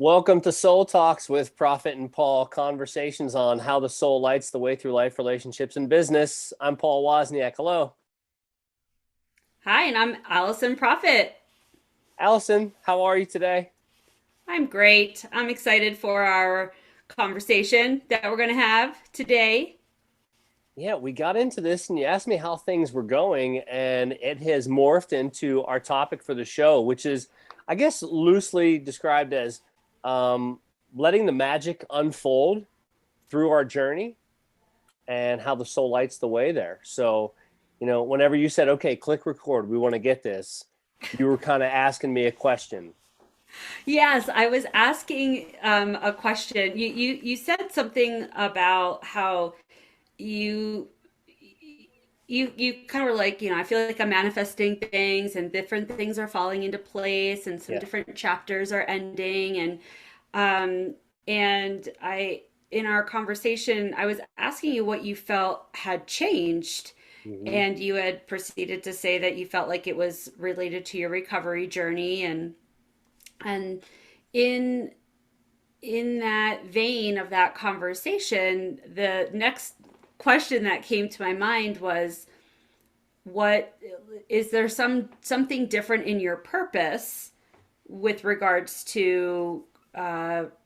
Welcome to Soul Talks with Prophet and Paul, conversations on how the soul lights the way through life, relationships, and business. I'm Paul Wozniak. Hello. Hi, and I'm Alison Proffit. Allison, how are you today? I'm great. I'm excited for our conversation that we're going to have today. Yeah, we got into this and you asked me how things were going, and it has morphed into our topic for the show, which is, I guess, loosely described as um, letting the magic unfold through our journey and how the soul lights the way there. So, whenever you said, okay, click record, we want to get this, you were kind of asking me a question. Yes, I was asking a question. You said something about how you you kind of were like, I feel like I'm manifesting things and different things are falling into place and some Yeah. different chapters are ending um and I in our conversation I was asking you what you felt had changed, Hmm. and you had proceeded to say that you felt like it was related to your recovery journey, and in that vein of that conversation, the next question that came to my mind was, what is there something different in your purpose with regards to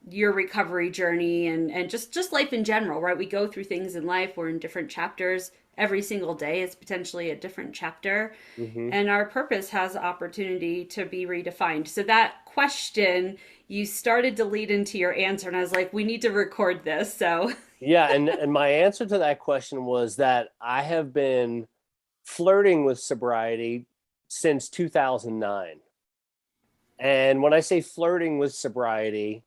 your recovery journey and just life in general, right? We go through things in life, we're in different chapters. Every single day is potentially a different chapter, Hmm. and our purpose has the opportunity to be redefined. So that question, you started to lead into your answer, and I was like, we need to record this. So Yeah, and my answer to that question was that I have been flirting with sobriety since 2009. And when I say flirting with sobriety,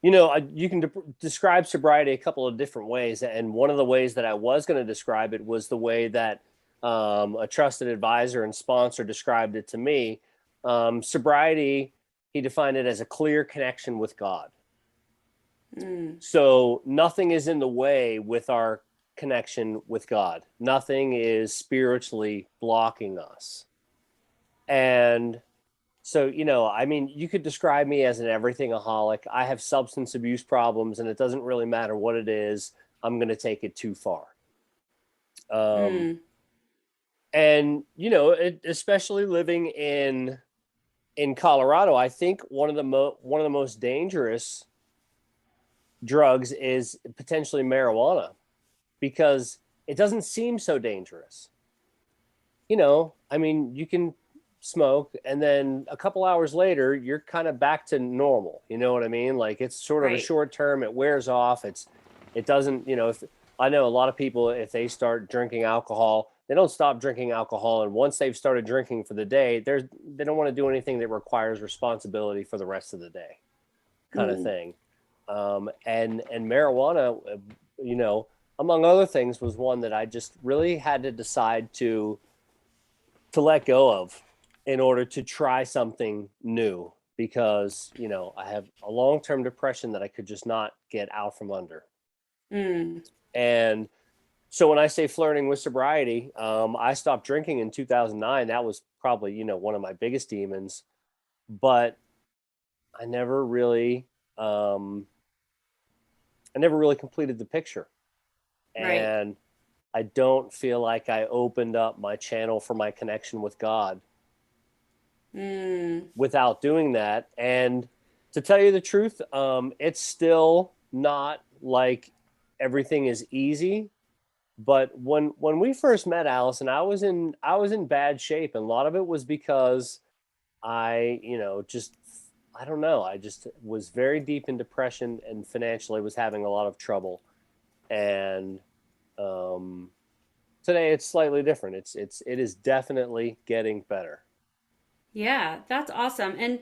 you can describe sobriety a couple of different ways. And one of the ways that I was going to describe it was the way that a trusted advisor and sponsor described it to me. Sobriety, he defined it as a clear connection with God. mm, So nothing is in the way with our connection with God, nothing is spiritually blocking us. And so, I mean, you could describe me as an everythingaholic. I have substance abuse problems, and it doesn't really matter what it is. I'm going to take it too far. Um, mm, and especially living in Colorado, I think one of the most dangerous drugs is potentially marijuana because it doesn't seem so dangerous. I mean, you can smoke and then a couple hours later you're kind of back to normal. You know what I mean? Like it's sort of a right. short term, it wears off. It doesn't, if I know a lot of people, if they start drinking alcohol, they don't stop drinking alcohol, and once they've started drinking for the day, they don't want to do anything that requires responsibility for the rest of the day, kind of Mm, thing. And marijuana, you know, among other things, was one that I just really had to decide to let go of in order to try something new because I have a long-term depression that I could just not get out from under. mm. And so when I say flirting with sobriety, I stopped drinking in 2009. That was probably one of my biggest demons, but I never really um, I never really completed the picture. Right. And I don't feel like I opened up my channel for my connection with God Mm, without doing that. And to tell you the truth, it's still not like everything is easy. But when we first met, Allison, I was in bad shape, and a lot of it was because just I don't know, I just was very deep in depression and financially was having a lot of trouble. And um, today it's slightly different. It is definitely getting better. yeah, that's awesome. And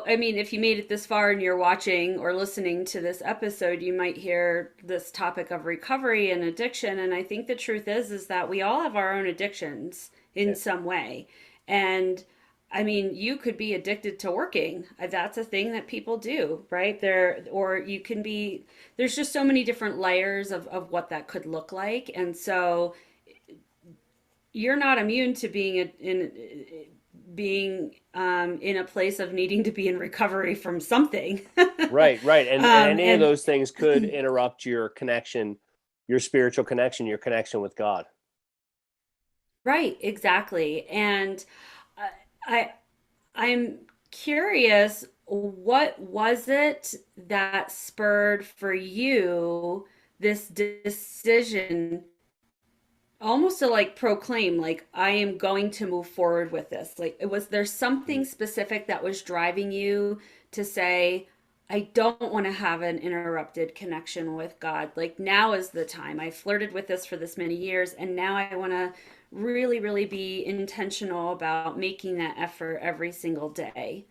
I mean, if you made it this far and you're watching or listening to this episode, you might hear this topic of recovery and addiction. And I think the truth is that we all have our own addictions in Yeah. some way. And I mean, you could be addicted to working. That's a thing that people do, right? Or you can be, there's just so many different layers of what that could look like. And so you're not immune to being being in a place of needing to be in recovery from something. Right, right. And any of And those things could interrupt your connection, your spiritual connection, your connection with God. right, exactly. And I I'm curious, what was it that spurred for you this decision almost to like proclaim like I am going to move forward with this? Like was there something specific that was driving you to say I don't want to have an interrupted connection with God? Like now is the time. I flirted with this for this many years and now I want to really really be intentional about making that effort every single day.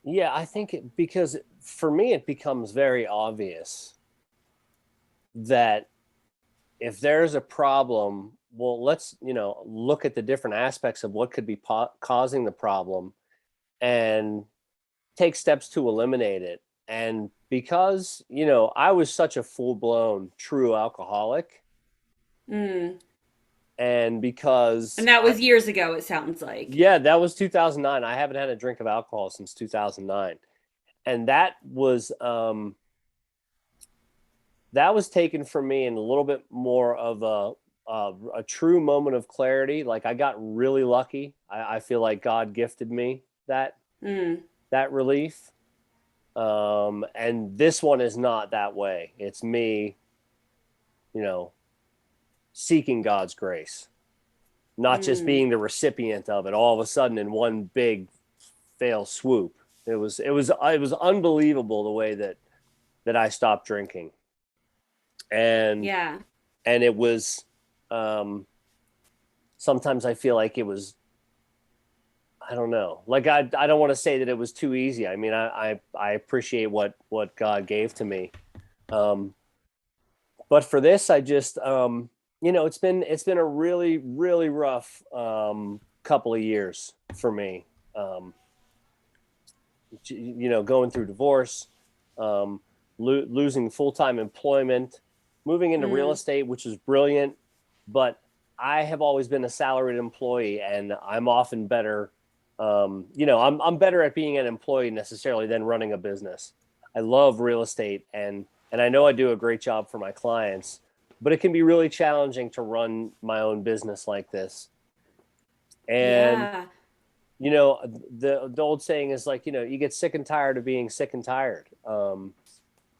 Yeah, I think because for me, it becomes very obvious that if there's a problem, well, let's, look at the different aspects of what could be causing the problem and take steps to eliminate it. And because, I was such a full blown true alcoholic, Mm. and because And that was years ago, it sounds like. yeah, that was 2009. I haven't had a drink of alcohol since 2009. And that was taken from me in a little bit more of a true moment of clarity. Like I got really lucky. I feel like God gifted me Mm. that relief. And this one is not that way. It's me, you know, seeking God's grace, not just Mm. being the recipient of it all of a sudden in one big fail swoop. It was unbelievable the way that I stopped drinking, and Yeah. and it was um, sometimes I feel like it was, I don't know, like I don't want to say that it was too easy. I mean, I appreciate what God gave to me, um, but for this I just it's been a really really rough couple of years for me. Um, going through divorce, um, losing full time employment, moving into real Mm. estate, which was brilliant, but I have always been a salaried employee, and I'm often better. I'm better at being an employee necessarily than running a business. I love real estate, and I know I do a great job for my clients, but it can be really challenging to run my own business like this. And Yeah. you know the old saying is like, you get sick and tired of being sick and tired.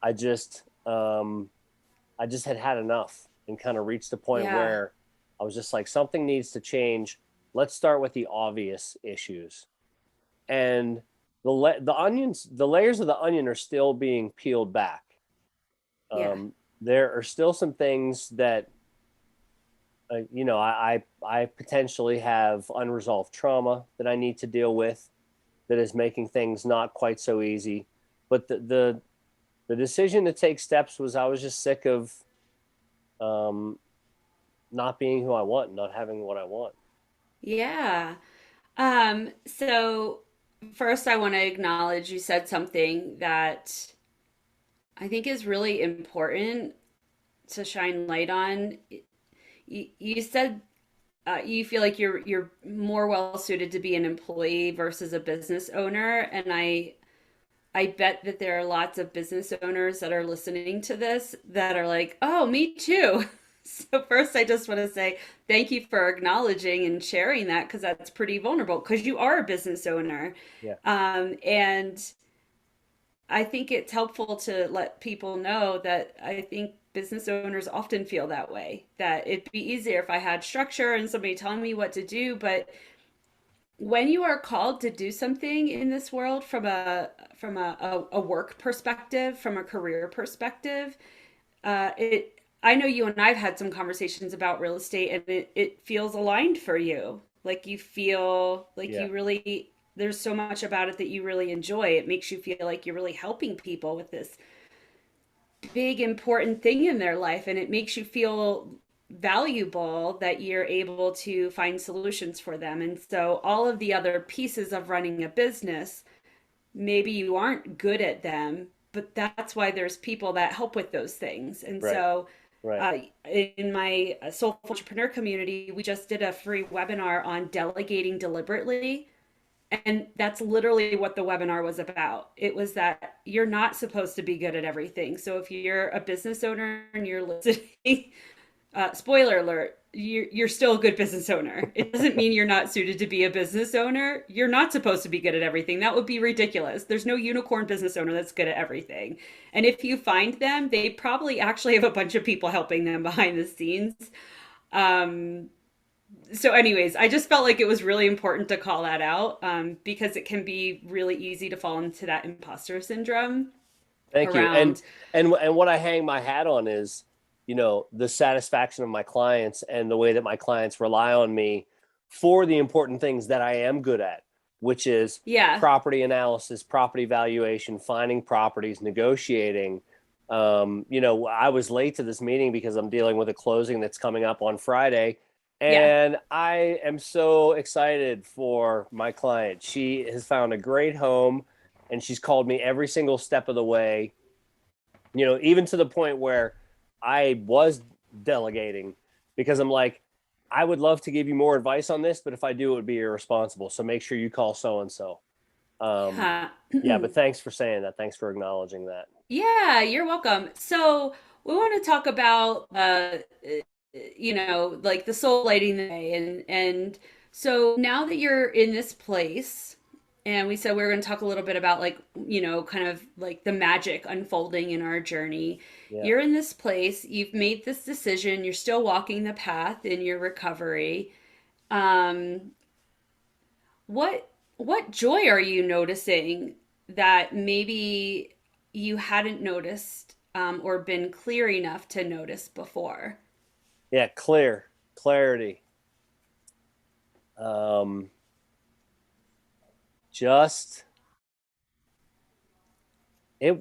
I just I just had enough and kind of reached the point Yeah. where I was just like, something needs to change. Let's start with the obvious issues. And the layers of the onion are still being peeled back. Yeah. There are still some things that I potentially have unresolved trauma that I need to deal with, that is making things not quite so easy. But the decision to take steps was, I was just sick of um, not being who I want, not having what I want. Yeah. So first I want to acknowledge you said something that I think is really important to shine light on. You said you feel like you're more well suited to be an employee versus a business owner, and I bet that there are lots of business owners that are listening to this that are like, "Oh, me too." So first I just want to say thank you for acknowledging and sharing that because that's pretty vulnerable because you are a business owner. Yeah. And I think it's helpful to let people know that I think business owners often feel that way, that it'd be easier if I had structure and somebody telling me what to do. But when you are called to do something in this world from a work perspective, from a career perspective, it I know you and I've had some conversations about real estate and it feels aligned for you. Like you feel like Yeah. you really there's so much about it that you really enjoy. It makes you feel like you're really helping people with this big important thing in their life and it makes you feel valuable that you're able to find solutions for them. And so all of the other pieces of running a business, maybe you aren't good at them, but that's why there's people that help with those things. And Right. so Right. In my soulful entrepreneur community, we just did a free webinar on delegating deliberately. And that's literally what the webinar was about. It was that you're not supposed to be good at everything. So if you're a business owner and you're listening, spoiler alert, you're still a good business owner. It doesn't mean you're not suited to be a business owner. You're not supposed to be good at everything. That would be ridiculous. There's no unicorn business owner that's good at everything. And if you find them, they probably actually have a bunch of people helping them behind the scenes. Um, so, anyways, I just felt like it was really important to call that out, because it can be really easy to fall into that imposter syndrome Thank you. around. And what I hang my hat on is, the satisfaction of my clients and the way that my clients rely on me for the important things that I am good at, which is Yeah, property analysis, property valuation, finding properties, negotiating. I was late to this meeting because I'm dealing with a closing that's coming up on Friday. yeah, And I am so excited for my client. She has found a great home and she's called me every single step of the way, even to the point where I was delegating because I'm like, I would love to give you more advice on this, but if I do, it would be irresponsible. So make sure you call so and so. yeah. Yeah, but thanks for saying that. Thanks for acknowledging that. Yeah, you're welcome. So we want to talk about like the soul lighting the way, and so now that you're in this place, and we said we were going to talk a little bit about, like, kind of like the magic unfolding in our journey. Yeah. You're in this place, you've made this decision, you're still walking the path in your recovery. Um, what joy are you noticing that maybe you hadn't noticed, or been clear enough to notice before? Yeah. Clarity. Um, just it,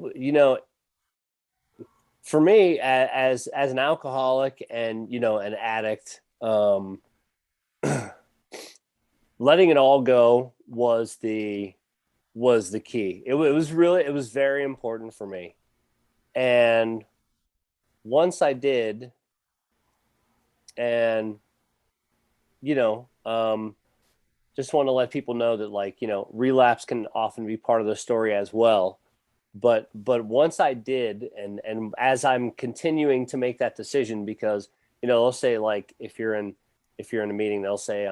for me as an alcoholic and, an addict, letting it all go was the key. It was very important for me. And once I did, and you know, just want to let people know that, like, relapse can often be part of the story as well. But once I did, and as I'm continuing to make that decision, because they'll say, like, if you're in a meeting, they'll say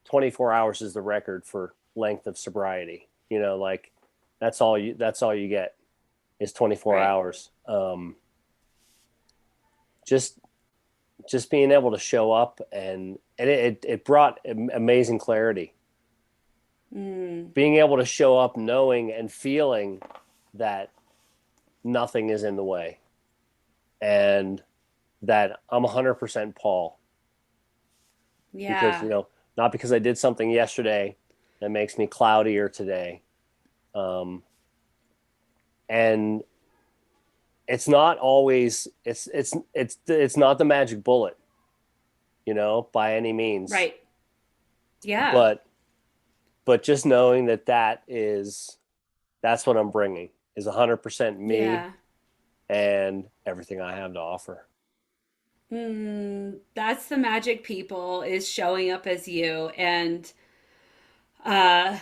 24 hours is the record for length of sobriety. Like, that's all you get is 24 Right. hours. Just just being able to show up, and it brought amazing clarity. Mm, Being able to show up knowing and feeling that nothing is in the way, and that I'm 100% Paul, because yeah. not because I did something yesterday that makes me cloudier today. um, and it's not always it's not the magic bullet, by any means. Right. Yeah. But just knowing that's what I'm bringing is 100% me Yeah. and everything I have to offer. That's the magic, people, is showing up as you. And uh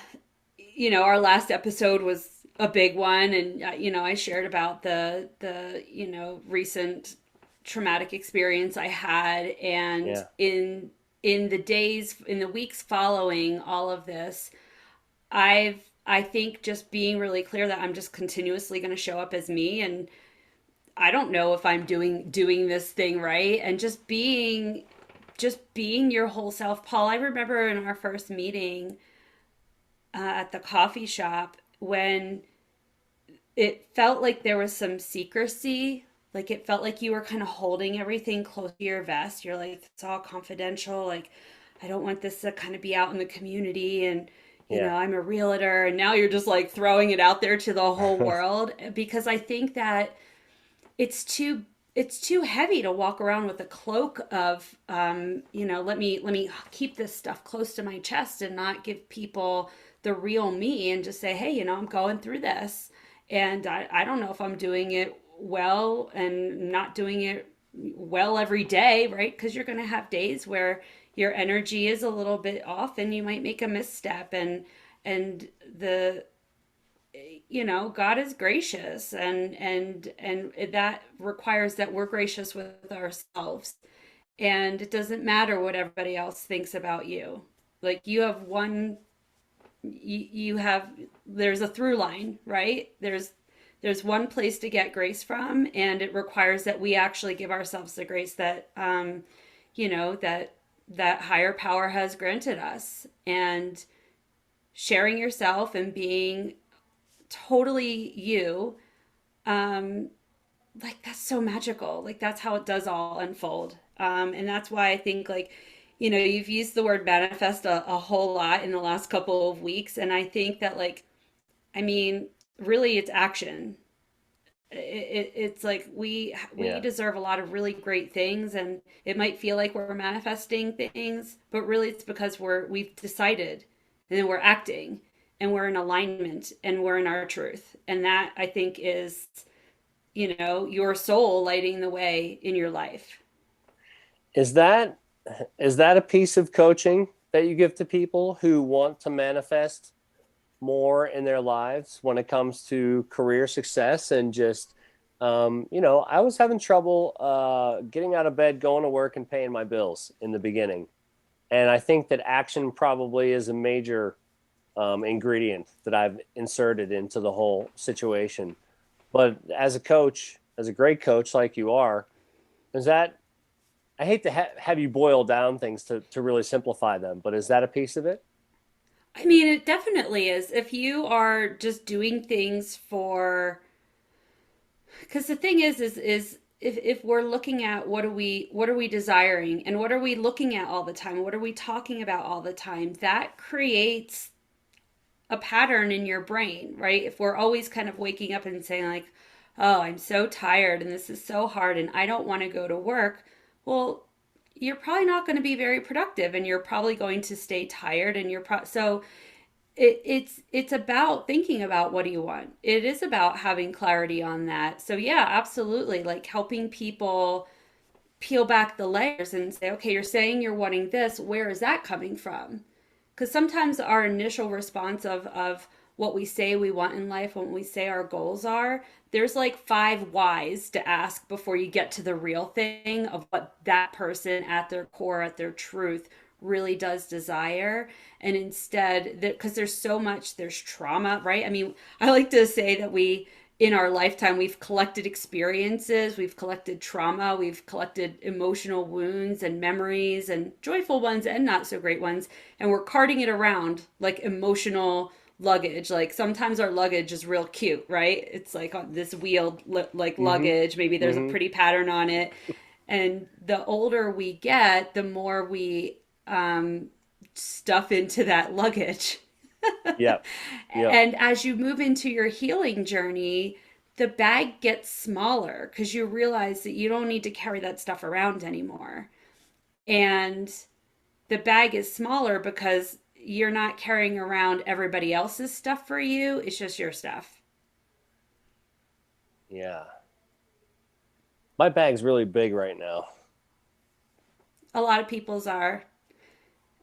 our last episode was a big one, and I shared about the recent traumatic experience I had. And Yeah. in the days, in the weeks following all of this, I think just being really clear that I'm just continuously going to show up as me. And I don't know if I'm doing this thing right, and just being your whole self. Paul, I remember in our first meeting, at the coffee shop, when it felt like there was some secrecy. Like, it felt like you were kind of holding everything close to your vest. You're like, it's all confidential. Like, I don't want this to kind of be out in the community. And, Yeah. I'm a realtor. And now you're just like throwing it out there to the whole world, because I think that it's too heavy to walk around with a cloak of, let me keep this stuff close to my chest and not give people the real me, and just say, hey, I'm going through this, and I don't know if I'm doing it well, and not doing it well every day, right? Because you're going to have days where your energy is a little bit off and you might make a misstep, and the God is gracious, and that requires that we're gracious with ourselves. And it doesn't matter what everybody else thinks about you. Like you have one you have there's a through line, right? There's one place to get grace from, and it requires that we actually give ourselves the grace that that higher power has granted us. And sharing yourself and being totally you, um like that's so magical. Like that's how it does all unfold. And that's why I think, like, you've used the word manifest a whole lot in the last couple of weeks, and I think that, like, I mean, really, it's action. It's like we Yeah. deserve a lot of really great things, and it might feel like we're manifesting things, but really it's because we've decided, and then we're acting, and we're in alignment, and we're in our truth. And that, I think, is your soul lighting the way in your life. Is that is that a piece of coaching that you give to people who want to manifest more in their lives when it comes to career success and just I was having trouble getting out of bed, going to work, and paying my bills in the beginning, and I think that action probably is a major ingredient that I've inserted into the whole situation. But as a coach, as a great coach like you are, is that I hate to have you boil down things to really simplify them, but is that a piece of it? I mean, it definitely is. If you are just doing things for, because the thing is if we're looking at what are we desiring, and what are we looking at all the time, what are we talking about all the time, that creates a pattern in your brain, right? If we're always kind of waking up and saying, like, oh, I'm so tired and this is so hard and I don't want to go to work, well, you're probably not going to be very productive, and you're probably going to stay tired, and so it's about thinking about what do you want. It is about having clarity on that. So yeah, absolutely, like helping people peel back the layers and say, okay, you're saying you're wanting this, where is that coming from? Because sometimes our initial response of what we say we want in life, when we say our goals are, there's like five whys to ask before you get to the real thing of what that person at their core, at their truth, really does desire. And instead, because there's so much, there's trauma, right? I mean, I like to say that in our lifetime, we've collected experiences, we've collected trauma, we've collected emotional wounds and memories, and joyful ones and not so great ones, and we're carting it around like emotional luggage. Like sometimes our luggage is real cute, right? It's like on this wheeled like Mm-hmm. luggage, maybe there's a Mm-hmm. pretty pattern on it. And the older we get, the more we stuff into that luggage. Yep. Yep. And as you move into your healing journey, the bag gets smaller because you realize that you don't need to carry that stuff around anymore. And the bag is smaller because you're not carrying around everybody else's stuff for you, it's just your stuff. Yeah. My bag's really big right now. A lot of people's are.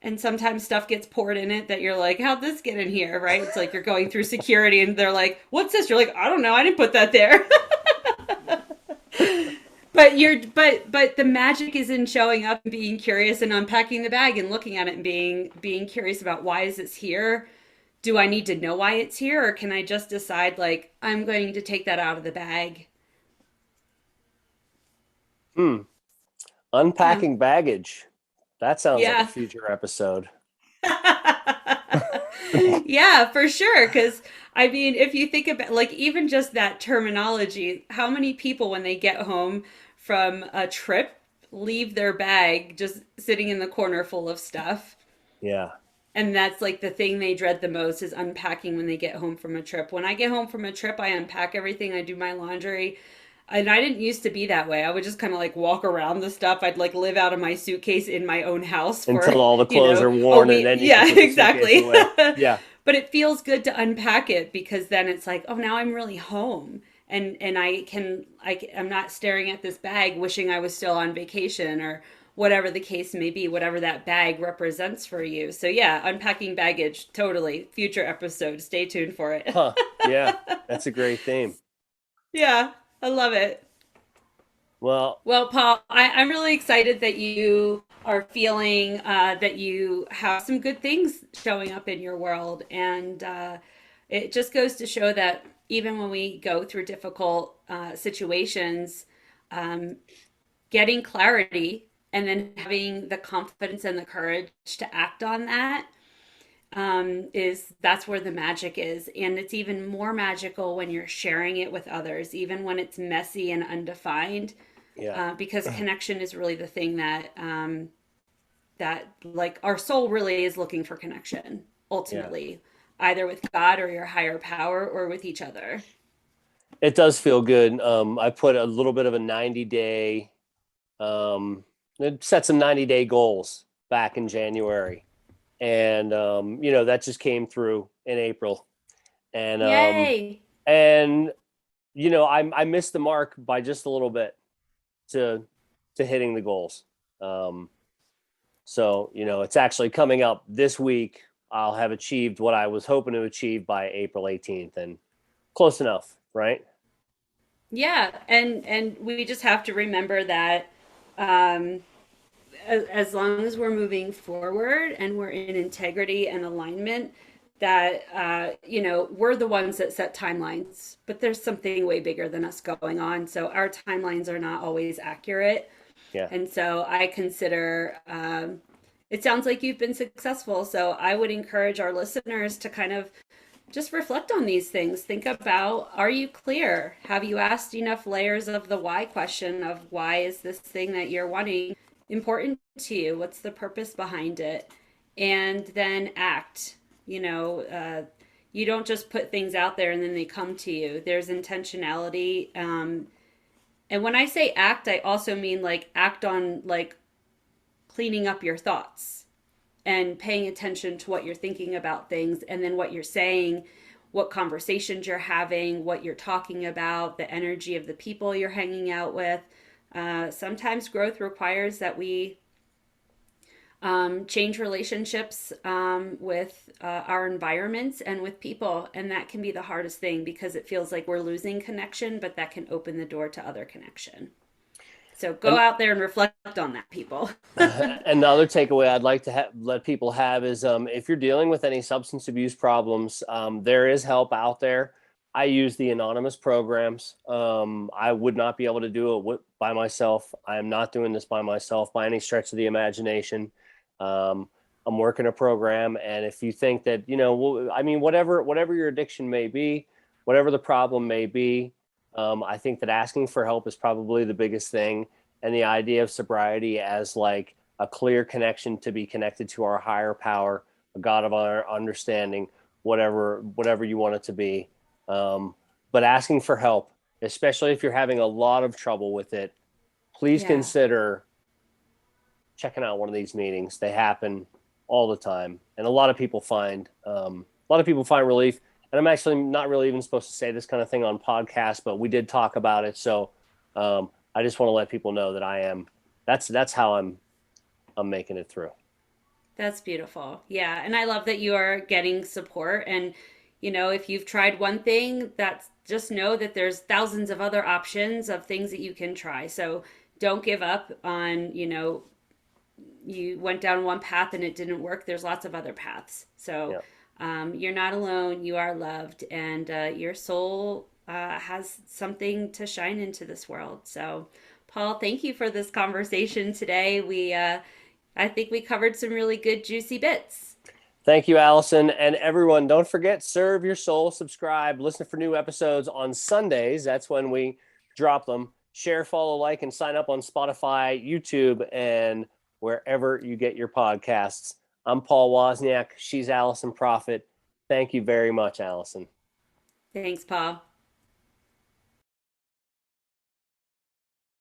And sometimes stuff gets poured in it that you're like, how'd this get in here? Right? It's like you're going through security and they're like, what's this? You're like, I don't know. I didn't put that there. But the magic is in showing up and being curious and unpacking the bag and looking at it and being curious about, why is this here? Do I need to know why it's here, or can I just decide, like, I'm going to take that out of the bag? Hmm. Yeah. Unpacking baggage. That sounds like a Yeah. future episode. Yeah, for sure. Because, I mean, if you think about, like, even just that terminology, how many people, when they get home from a trip, leave their bag just sitting in the corner full of stuff? Yeah. And that's like the thing they dread the most, is unpacking when they get home from a trip. When I get home from a trip, I unpack everything, I do my laundry. And I didn't used to be that way. I would just kind of like walk around the stuff. I'd like live out of my suitcase in my own house for, Until all the clothes are a worn and week. then you can Yeah, put the suitcase exactly. away. Yeah. But it feels good to unpack it, because then it's like, oh, now I'm really home. and I'm not staring at this bag wishing I was still on vacation, or whatever the case may be, whatever that bag represents for you. So yeah, unpacking baggage, totally. Future episode. Stay tuned for it. Huh. Yeah, that's a great theme. Yeah, I love it. Well, Well, Paul, I'm really excited that you are feeling that you have some good things showing up in your world. And it just goes to show that even when we go through difficult situations, um, getting clarity and then having the confidence and the courage to act on that is that's where the magic is. And it's even more magical when you're sharing it with others, even when it's messy and undefined, yeah, because connection is really the thing that that like our soul really is looking for connection yeah. ultimately, either with God or your higher power or with each other. It does feel good. I put a little bit of a 90-day, set some 90-day goals back in January. And, that just came through in April. And, Yay! and, I missed the mark by just a little bit to, to hitting the goals. Um, so, it's actually coming up this week. I'll have achieved what I was hoping to achieve by April 18th, and close enough, right? Yeah, and we just have to remember that um, as long as we're moving forward and we're in integrity and alignment, that we're the ones that set timelines, but there's something way bigger than us going on, so our timelines are not always accurate. Yeah. And so I consider it sounds like you've been successful, so I would encourage our listeners to kind of just reflect on these things. Think about, are you clear? Have you asked enough layers of the why question, of why is this thing that you're wanting important to you? What's the purpose behind it? And then act. You don't just put things out there and then they come to you. There's intentionality. And when I say act, I also mean like act on like cleaning up your thoughts and paying attention to what you're thinking about things, and then what you're saying, what conversations you're having, what you're talking about, the energy of the people you're hanging out with. Sometimes growth requires that we change relationships with our environments and with people. And that can be the hardest thing because it feels like we're losing connection, but that can open the door to other connection. So go And out there and reflect on that, people. and the other takeaway I'd like to let people have is, if you're dealing with any substance abuse problems, there is help out there. I use the anonymous programs. I would not be able to do it by myself. I am not doing this by myself by any stretch of the imagination. I'm working a program, and if you think that, I mean, whatever your addiction may be, whatever the problem may be, I think that asking for help is probably the biggest thing. And the idea of sobriety as like a clear connection to be connected to our higher power, a God of our understanding, whatever you want it to be. But asking for help, especially if you're having a lot of trouble with it, please Yeah. consider checking out one of these meetings. They happen all the time, and a lot of people find relief. And I'm actually not really even supposed to say this kind of thing on podcasts, but we did talk about it. So I just want to let people know that I am. That's how I'm making it through. That's beautiful. Yeah. And I love that you are getting support. And, if you've tried one thing, that's just know that there's thousands of other options of things that you can try. So don't give up on, you went down one path and it didn't work. There's lots of other paths. So Yeah. you're not alone. You are loved. And your soul has something to shine into this world. So, Paul, thank you for this conversation today. I think we covered some really good, juicy bits. Thank you, Allison. And everyone, don't forget, serve your soul, subscribe, listen for new episodes on Sundays. That's when we drop them. Share, follow, like, and sign up on Spotify, YouTube, and wherever you get your podcasts. I'm Paul Wozniak. She's Alison Proffit. Thank you very much, Allison. Thanks, Paul.